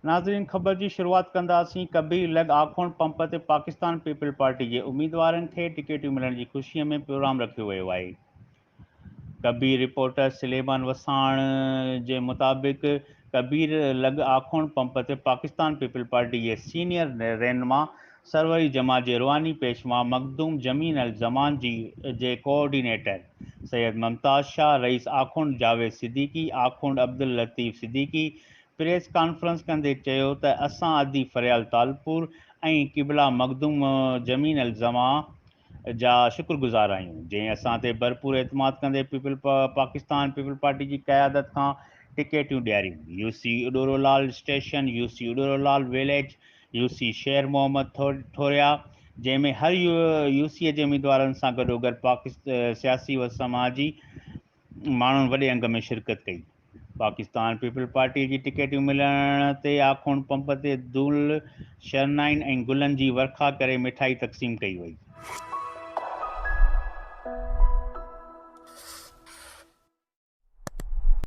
नाज़रीन, ख़बर जी शुरुआत कंदासीं कबीर लॻ आखोंड पंप ते पाकिस्तान पीपल पार्टी जे उम्मीदवारनि खे टिकेटियूं मिलण जी ख़ुशीअ में प्रोग्राम रखियो वियो आहे। कबीर रिपोर्टर सुलेमान वसाण जे मुताबिक़ कबीर लॻ आखोंड पंप ते पाकिस्तान पीपल पार्टी जे सीनियर रहनुमा सरवरी जमात जे रुहानी पेशवा मखदूम जमीन अल ज़मान जे coordinator Syed Mumtaz Shah, rice आखोंड Javed Siddiqui, आखोंड Abdul Latif Siddiqui press conference कंदे चयो त असां अदी फरियाल तालपुर ऐं क़िबला मखदूम जमीन अल ज़मा जा शुक्रगुज़ार आहियूं, जंहिं असां ते भरपूर एतमाद कंदे पाकिस्तान पीपल पार्टी जी क़यादत खां टिकेटियूं ॾियारियूं। UC Uderolal station, UC Uderolal village, UC Sher Mohammad Thoria, जंहिंमें हर यूसीअ जे उम्मीदवारनि सां गॾोगॾु सियासी व समाजी माण्हुनि वॾे अंग में शिरकत कई। पाकिस्तान पीपल पार्टी जी टिकेटियूं मिलण ते आखोंड पंप ते दूल शरनाइन ऐं गुलनि जी वर्खा करे मिठाई तक़सीम कई वई।